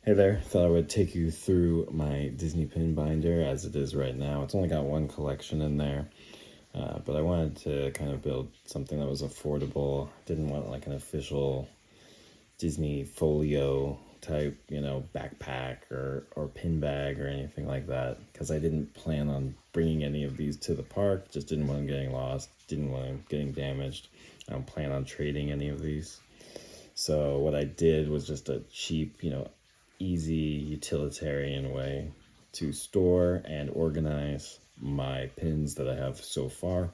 Hey there, thought I would take you through my Disney pin binder as it is right now. It's only got one collection in there, but I wanted to kind of build something that was affordable. Didn't want like an official Disney folio type, backpack or pin bag or anything like that, because I didn't plan on bringing any of these to the park. Just didn't want them getting lost, didn't want them getting damaged. I don't plan on trading any of these. So what I did was just a cheap, easy utilitarian way to store and organize my pins that I have so far.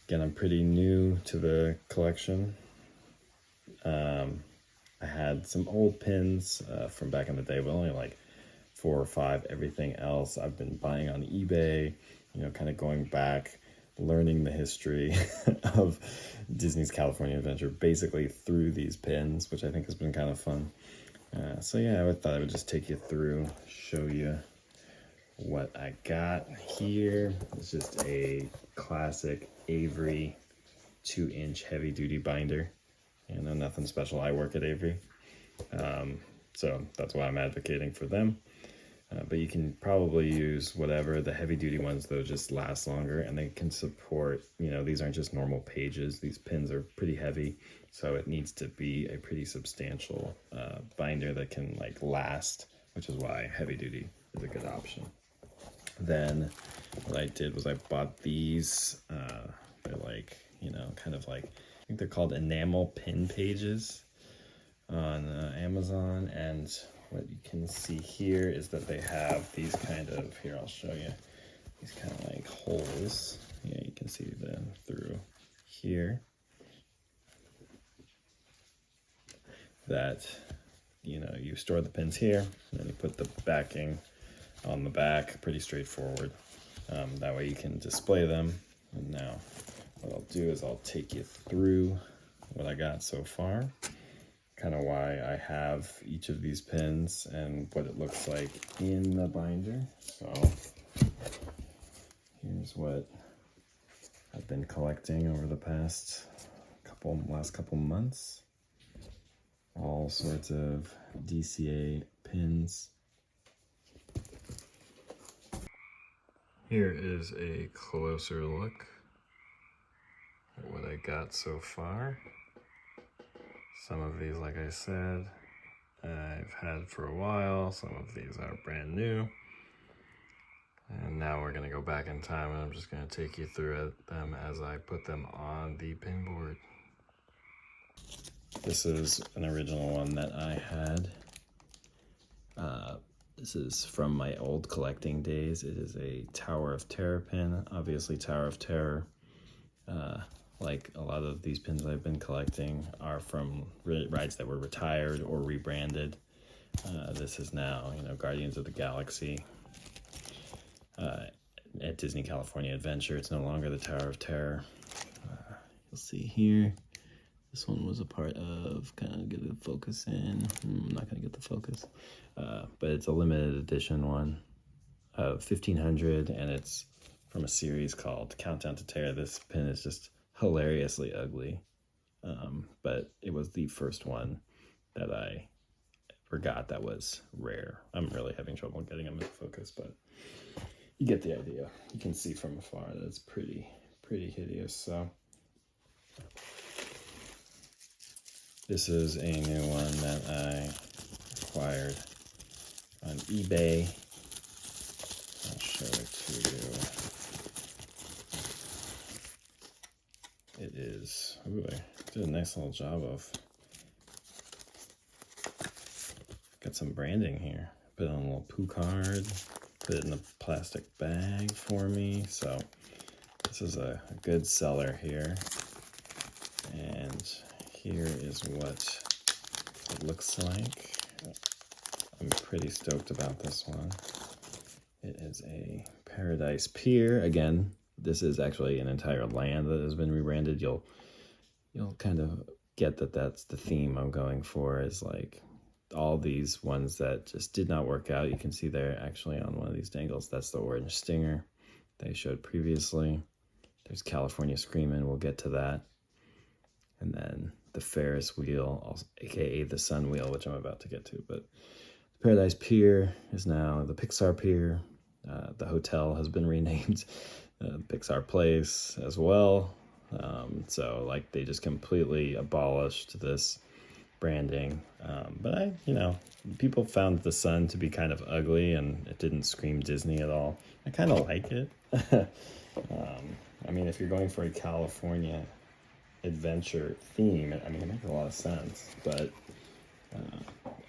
Again, I'm pretty new to the collection. I had some old pins from back in the day, but only like 4 or 5. Everything else I've been buying on eBay, kind of going back, learning the history of Disney's California Adventure basically through these pins, which I think has been kind of fun. So yeah, I thought I would just take you through, show you what I got here. It's just a classic Avery 2-inch heavy duty binder. Nothing special. I work at Avery, so that's why I'm advocating for them. But you can probably use whatever. The heavy duty ones though just last longer, and they can support, these aren't just normal pages. These pins are pretty heavy, so it needs to be a pretty substantial binder that can like last, which is why heavy duty is a good option. Then what I did was I bought these. They're like, kind of like, I think they're called enamel pin pages on Amazon. And what you can see here is that they have these kind of, here I'll show you, these kind of like holes. Yeah, you can see them through here. That, you store the pins here, and then you put the backing on the back, pretty straightforward. That way you can display them. And now what I'll do is I'll take you through what I got so far, kind of why I have each of these pins and what it looks like in the binder. So here's what I've been collecting over the last couple months. All sorts of DCA pins. Here is a closer look at what I got so far. Some of these, like I said, I've had for a while. Some of these are brand new. And now we're gonna go back in time, and I'm just gonna take you through them as I put them on the pin board. This is an original one that I had. This is from my old collecting days. It is a Tower of Terror pin. Obviously, Tower of Terror, like a lot of these pins I've been collecting, are from rides that were retired or rebranded. This is now, Guardians of the Galaxy at Disney California Adventure. It's no longer the Tower of Terror. You'll see here. This one was a part of, kind of get the focus in. I'm not going to get the focus. But it's a limited edition one of 1500, and it's from a series called Countdown to Terror. This pin is just hilariously ugly. But it was the first one that I forgot that was rare. I'm really having trouble getting them into focus, but you get the idea. You can see from afar that it's pretty hideous. So this is a new one that I acquired on eBay. I'll show it to you. It is, ooh, I did a nice little job of, got some branding here. Put it on a little poo card, put it in a plastic bag for me. So this is a good seller here. And here is what it looks like. I'm pretty stoked about this one. It is a Paradise Pier. Again, this is actually an entire land that has been rebranded. You'll kind of get that that's the theme I'm going for, is like all these ones that just did not work out. You can see there actually on one of these dangles, that's the orange stinger they showed previously. There's California Screamin', we'll get to that. And then the Ferris wheel, aka the Sun wheel, which I'm about to get to, but Paradise Pier is now the Pixar Pier. The hotel has been renamed Pixar Place as well. So like they just completely abolished this branding. But people found the sun to be kind of ugly and it didn't scream Disney at all. I kind of like it. I mean, if you're going for a California adventure theme, I mean, it makes a lot of sense, but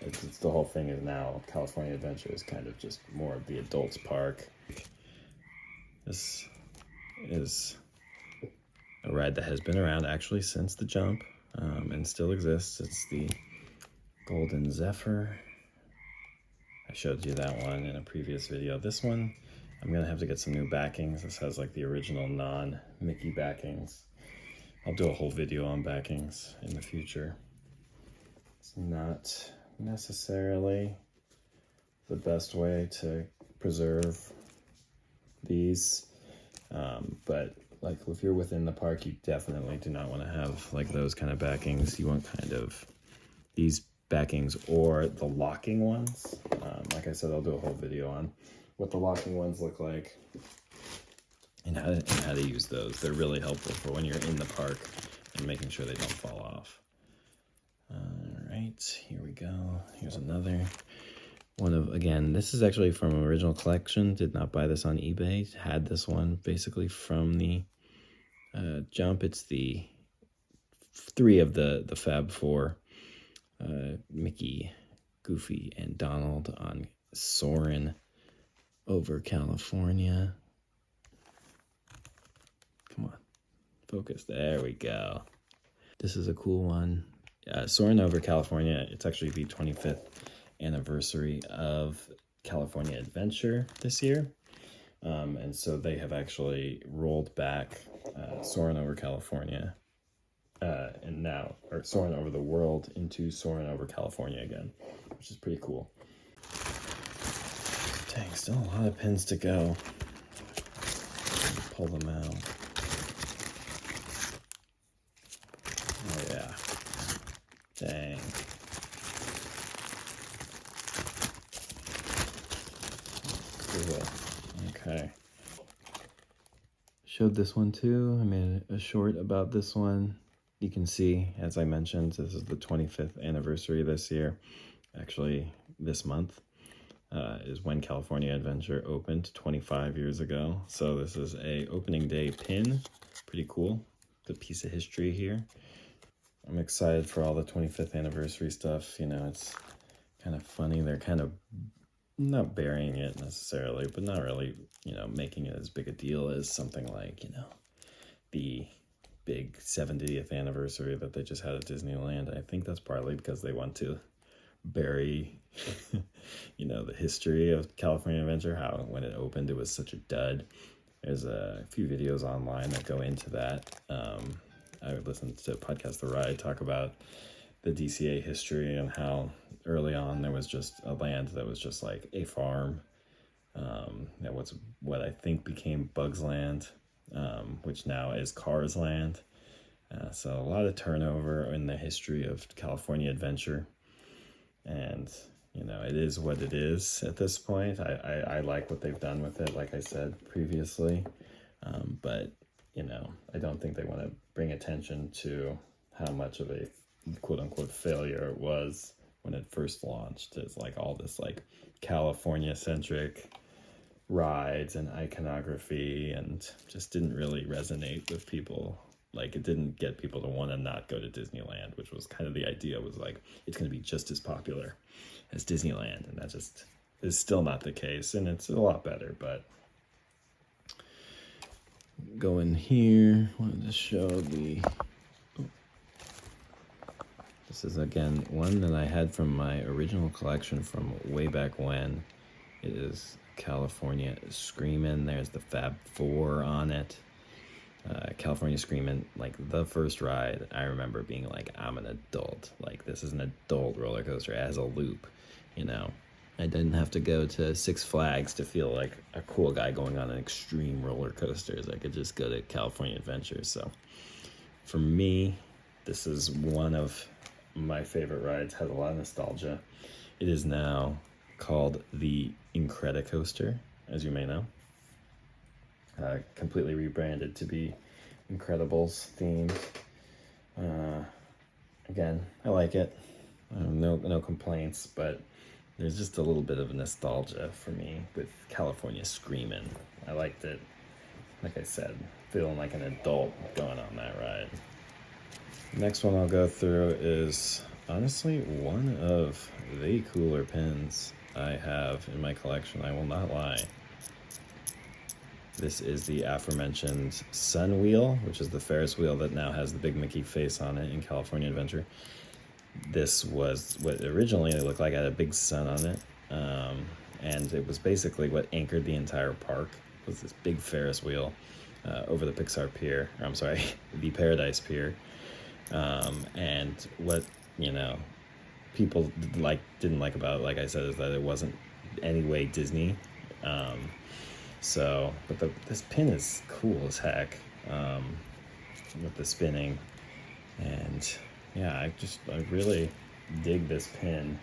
it's the whole thing is now California Adventure is kind of just more of the adults park. This is a ride that has been around actually since the jump and still exists. It's the Golden Zephyr. I showed you that one in a previous video. This one, I'm gonna have to get some new backings. This has like the original non-Mickey backings. I'll do a whole video on backings in the future. It's not necessarily the best way to preserve these, but like if you're within the park, you definitely do not want to have like those kind of backings. You want kind of these backings or the locking ones. Like I said, I'll do a whole video on what the locking ones look like and how to use those. They're really helpful for when you're in the park and making sure they don't fall off. All right, here we go. Here's another one of, again, this is actually from an original collection. Did not buy this on eBay. Had this one basically from the jump. It's the 3 of the Fab 4. Mickey, Goofy, and Donald on Soarin' over California. Come on, focus. There we go. This is a cool one. Soarin' over California. It's actually the 25th anniversary of California Adventure this year. And so they have actually rolled back Soarin' over California and now, or Soarin' over the World into Soarin' over California again, which is pretty cool. Dang, still a lot of pins to go. Pull them out. Oh yeah. Dang. Cool. Okay. Showed this one too. I made a short about this one. You can see, as I mentioned, this is the 25th anniversary this year. Actually, this month is when California Adventure opened 25 years ago. So this is a opening day pin. Pretty cool. Good piece of history here. I'm excited for all the 25th anniversary stuff. You know, it's kind of funny. They're kind of not burying it necessarily, but not really, you know, making it as big a deal as something like, you know, the big 70th anniversary that they just had at Disneyland. I think that's partly because they want to bury, you know, the history of California Adventure, how when it opened it was such a dud. There's a few videos online that go into that. I would listen to Podcast The Ride talk about the DCA history and how early on there was just a land that was just like a farm. That was what I think became Bugs Land, which now is Cars Land. So a lot of turnover in the history of California Adventure. And, you know, it is what it is at this point. I like what they've done with it, like I said previously. But, you know, I don't think they want to bring attention to how much of a quote-unquote failure it was when it first launched. It's like all this like California-centric rides and iconography, and just didn't really resonate with people. Like, it didn't get people to want to not go to Disneyland, which was kind of the idea, was like, it's going to be just as popular as Disneyland, and that just is still not the case, and it's a lot better. But go in here, wanted to show the, this is again one that I had from my original collection from way back when. It is California Screamin'. There's the Fab 4 on it. California Screamin', like the first ride, I remember being like, I'm an adult. Like, this is an adult roller coaster. It has a loop, you know. I didn't have to go to Six Flags to feel like a cool guy going on an extreme roller coasters. I could just go to California Adventure. So for me, this is one of my favorite rides. Has a lot of nostalgia. It is now called the Incredicoaster, as you may know. Completely rebranded to be Incredibles themed. Again, I like it. No complaints, but there's just a little bit of nostalgia for me with California Screamin'. I liked it. Like I said, feeling like an adult going on that ride. Next one I'll go through is honestly one of the cooler pins I have in my collection, I will not lie. This is the aforementioned Sun Wheel, which is the Ferris wheel that now has the big Mickey face on it in California Adventure. This was what originally it looked like. It had a big sun on it, and it was basically what anchored the entire park. Was this big Ferris wheel over the Pixar Pier, or I'm sorry, the Paradise Pier. And what, people didn't like about it, like I said, is that it wasn't any way Disney. But this pin is cool as heck, with the spinning, and yeah, I really dig this pin.